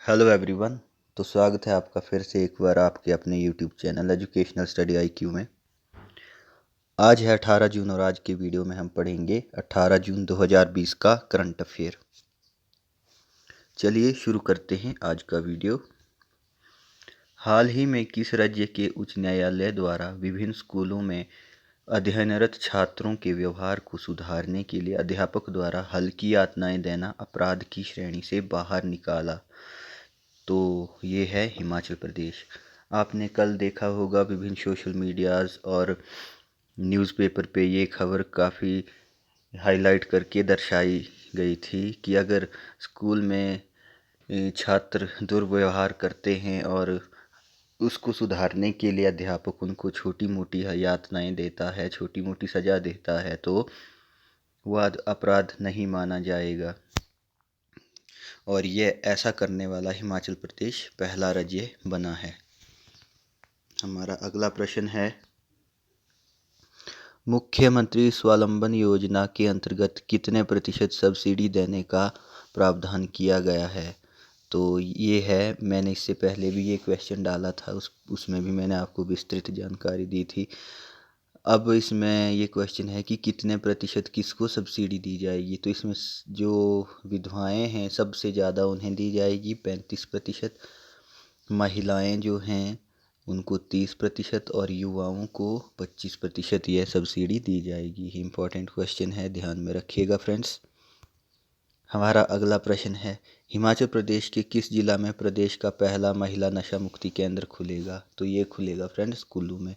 Hello everyone. तो स्वागत है आपका फिर से एक बार आपके अपने YouTube channel educational study IQ में। आज है 18 जून और आज के वीडियो में हम पढ़ेंगे 18 जून 2020 का करंट अफेयर। चलिए शुरू करते हैं आज का वीडियो। हाल ही में किस राज्य के उच्च न्यायालय द्वारा विभिन्न स्कूलों में अध्ययनरत छात्रों के व्यवहार को सुधारने के लिए अध्यापक द्वारा हल्की यातनाएं देना अपराध की श्रेणी से बाहर निकाला? तो ये है हिमाचल प्रदेश। आपने कल देखा होगा विभिन्न सोशल मीडियाज़ और न्यूज़पेपर पे ये खबर काफ़ी हाईलाइट करके दर्शाई गई थी कि अगर स्कूल में छात्र दुर्व्यवहार करते हैं और उसको सुधारने के लिए अध्यापक उनको छोटी मोटी यातनाएं देता है, छोटी मोटी सज़ा देता है, तो वह अपराध नहीं माना जाएगा। और ये ऐसा करने वाला हिमाचल प्रदेश पहला राज्य बना है। हमारा अगला प्रश्न है, मुख्यमंत्री स्वावलंबन योजना के अंतर्गत कितने प्रतिशत सब्सिडी देने का प्रावधान किया गया है? तो ये है, मैंने इससे पहले भी ये क्वेश्चन डाला था, उसमें भी मैंने आपको विस्तृत जानकारी दी थी। अब इसमें ये क्वेश्चन है कि कितने प्रतिशत किसको सब्सिडी दी जाएगी। तो इसमें जो विधवाएं हैं सबसे ज़्यादा उन्हें दी जाएगी 35%, महिलाएं जो हैं उनको 30% और युवाओं को 25% यह सब्सिडी दी जाएगी। इम्पॉर्टेंट क्वेश्चन है, ध्यान में रखिएगा फ्रेंड्स। हमारा अगला प्रश्न है, हिमाचल प्रदेश के किस जिला में प्रदेश का पहला महिला नशा मुक्ति केंद्र खुलेगा? तो ये खुलेगा फ्रेंड्स कुल्लू में।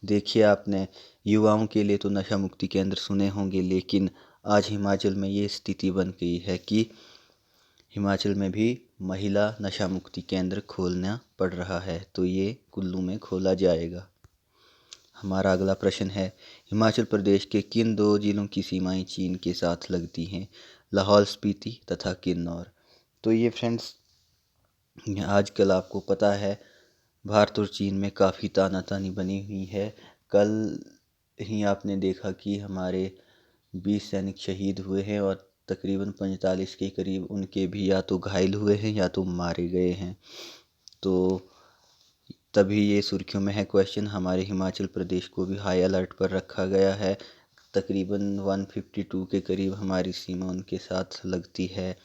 देखिए, आपने युवाओं के लिए तो नशा मुक्ति केंद्र सुने होंगे, लेकिन आज हिमाचल में ये स्थिति बन गई है कि हिमाचल में भी महिला नशा मुक्ति केंद्र खोलना पड़ रहा है, तो ये कुल्लू में खोला जाएगा। हमारा अगला प्रश्न है, हिमाचल प्रदेश के किन दो जिलों की सीमाएं चीन के साथ लगती हैं? लाहौल स्पीति तथा किन्नौर। तो ये फ्रेंड्स, आजकल आपको पता है भारत और चीन में काफ़ी तानातानी बनी हुई है। कल ही आपने देखा कि हमारे 20 सैनिक शहीद हुए हैं और तकरीबन 45 के करीब उनके भी या तो घायल हुए हैं या तो मारे गए हैं। तो तभी ये सुर्खियों में है क्वेश्चन। हमारे हिमाचल प्रदेश को भी हाई अलर्ट पर रखा गया है। तकरीबन 152 के करीब हमारी सीमा उनके साथ लगती है।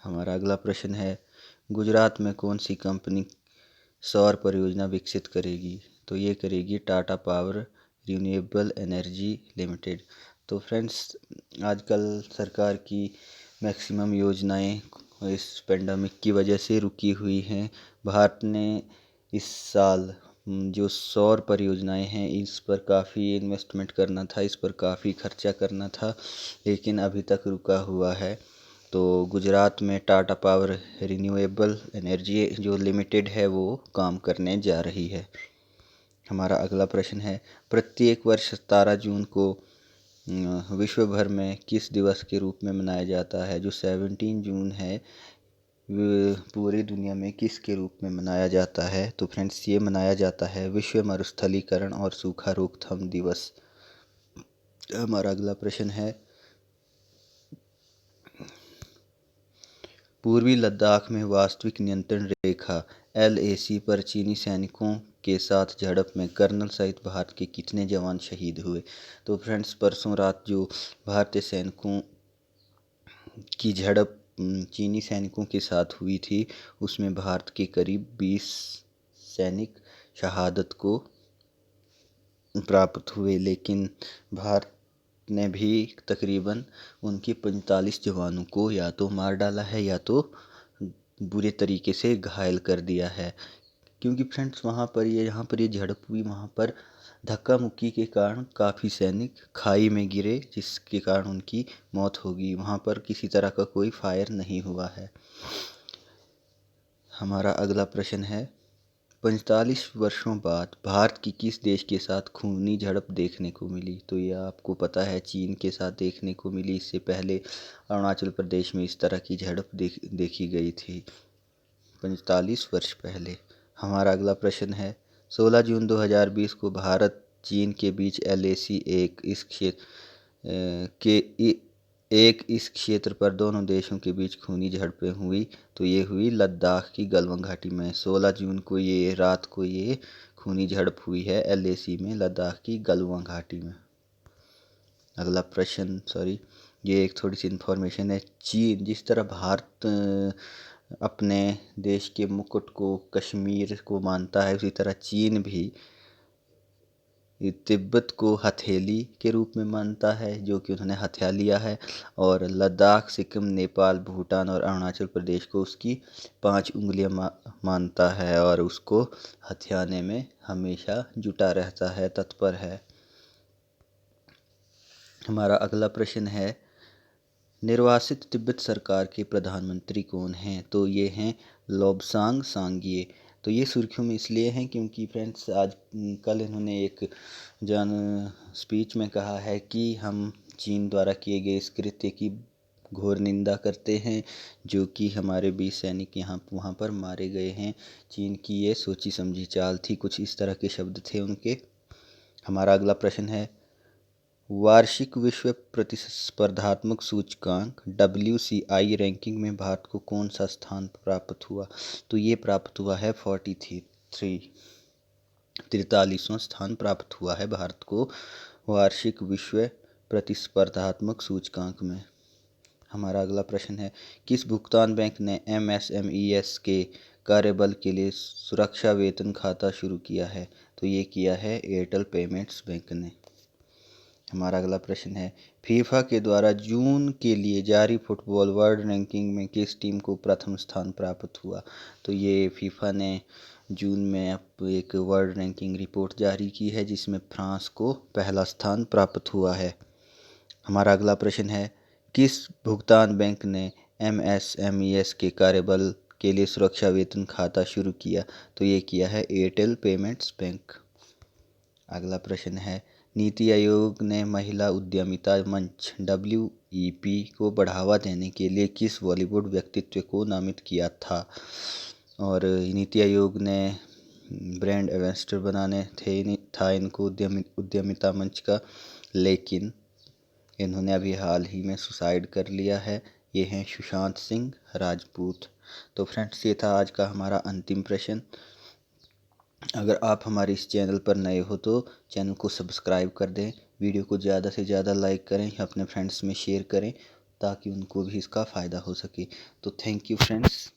हमारा अगला प्रश्न है, गुजरात में कौन सी कंपनी सौर परियोजना विकसित करेगी? तो ये करेगी Tata power renewable energy limited. तो फ्रेंड्स, आजकल सरकार की मैक्सिमम योजनाएं इस पेंडेमिक की वजह से रुकी हुई हैं। भारत ने इस साल जो सौर परियोजनाएं हैं इस पर काफ़ी इन्वेस्टमेंट करना था, इस पर काफ़ी खर्चा करना था, लेकिन अभी तक रुका हुआ है। तो गुजरात में टाटा पावर रिन्यूएबल एनर्जी जो लिमिटेड है वो काम करने जा रही है। हमारा अगला प्रश्न है, प्रत्येक वर्ष 17 जून को विश्व भर में किस दिवस के रूप में मनाया जाता है? जो 17 जून है पूरी दुनिया में किस के रूप में मनाया जाता है? तो फ्रेंड्स, ये मनाया जाता है विश्व मरुस्थलीकरण और सूखा रोकथाम दिवस। हमारा अगला प्रश्न है, पूर्वी लद्दाख में वास्तविक नियंत्रण रेखा LAC पर चीनी सैनिकों के साथ झड़प में कर्नल सहित भारत के कितने जवान शहीद हुए? तो फ्रेंड्स, परसों रात जो भारतीय सैनिकों की झड़प चीनी सैनिकों के साथ हुई थी उसमें भारत के करीब 20 सैनिक शहादत को प्राप्त हुए, लेकिन भारत ने भी तकरीबन उनके 45 जवानों को या तो मार डाला है या तो बुरे तरीके से घायल कर दिया है। क्योंकि फ्रेंड्स, वहाँ पर जहाँ पर ये झड़प हुई वहाँ पर धक्का मुक्की के कारण काफ़ी सैनिक खाई में गिरे, जिसके कारण उनकी मौत हो गई। वहाँ पर किसी तरह का कोई फायर नहीं हुआ है। हमारा अगला प्रश्न है, 45 वर्षों बाद भारत की किस देश के साथ खूनी झड़प देखने को मिली? तो यह आपको पता है चीन के साथ देखने को मिली। इससे पहले अरुणाचल प्रदेश में इस तरह की झड़प देखी गई थी 45 वर्ष पहले। हमारा अगला प्रश्न है, 16 जून 2020 को भारत चीन के बीच LAC एक इस क्षेत्र के एक इस क्षेत्र पर दोनों देशों के बीच खूनी झड़पें हुई, तो ये हुई लद्दाख की गलवान घाटी में। 16 जून को ये रात को ये खूनी झड़प हुई है LAC में, लद्दाख की गलवान घाटी में। अगला प्रश्न, सॉरी, ये एक थोड़ी सी इन्फॉर्मेशन है। चीन, जिस तरह भारत अपने देश के मुकुट को, कश्मीर को मानता है, उसी तरह चीन भी तिब्बत को हथेली के रूप में मानता है, जो कि उन्होंने हथिया लिया है। और लद्दाख, सिक्किम, नेपाल, भूटान और अरुणाचल प्रदेश को उसकी 5 उंगलियां मानता है और उसको हथियाने में हमेशा जुटा रहता है, तत्पर है। हमारा अगला प्रश्न है, निर्वासित तिब्बत सरकार के प्रधानमंत्री कौन हैं? तो ये हैं लोब्सांग सांग्ये। तो ये सुर्खियों में इसलिए हैं क्योंकि फ्रेंड्स आज कल इन्होंने एक स्पीच में कहा है कि हम चीन द्वारा किए गए इस कृत्य की घोर निंदा करते हैं, जो कि हमारे 20 सैनिक वहाँ पर मारे गए हैं। चीन की ये सोची समझी चाल थी, कुछ इस तरह के शब्द थे उनके। हमारा अगला प्रश्न है, वार्षिक विश्व प्रतिस्पर्धात्मक सूचकांक WCI रैंकिंग में भारत को कौन सा स्थान प्राप्त हुआ? तो ये प्राप्त हुआ है 43वां स्थान प्राप्त हुआ है भारत को वार्षिक विश्व प्रतिस्पर्धात्मक सूचकांक में। हमारा अगला प्रश्न है, किस भुगतान बैंक ने MSMES के कार्यबल के लिए सुरक्षा वेतन खाता शुरू किया है? तो ये किया है एयरटेल पेमेंट्स बैंक ने। हमारा अगला प्रश्न है, फीफा के द्वारा जून के लिए जारी फुटबॉल वर्ल्ड रैंकिंग में किस टीम को प्रथम स्थान प्राप्त हुआ? तो ये फीफा ने जून में अब एक वर्ल्ड रैंकिंग रिपोर्ट जारी की है, जिसमें फ्रांस को पहला स्थान प्राप्त हुआ है। हमारा अगला प्रश्न है, किस भुगतान बैंक ने MSMES के कार्यबल के लिए सुरक्षा वेतन खाता शुरू किया? तो ये किया है एयरटेल पेमेंट्स बैंक। अगला प्रश्न है, नीति आयोग ने महिला उद्यमिता मंच WEP को बढ़ावा देने के लिए किस बॉलीवुड व्यक्तित्व को नामित किया था? और नीति आयोग ने ब्रांड एम्बेसडर बनाने था इनको उद्यमिता मंच का, लेकिन इन्होंने अभी हाल ही में सुसाइड कर लिया है। ये हैं सुशांत सिंह राजपूत। तो फ्रेंड्स, ये था आज का हमारा अंतिम प्रश्न। अगर आप हमारे इस चैनल पर नए हो तो चैनल को सब्सक्राइब कर दें, वीडियो को ज़्यादा से ज़्यादा लाइक करें, अपने फ्रेंड्स में शेयर करें ताकि उनको भी इसका फ़ायदा हो सके। तो थैंक यू फ्रेंड्स।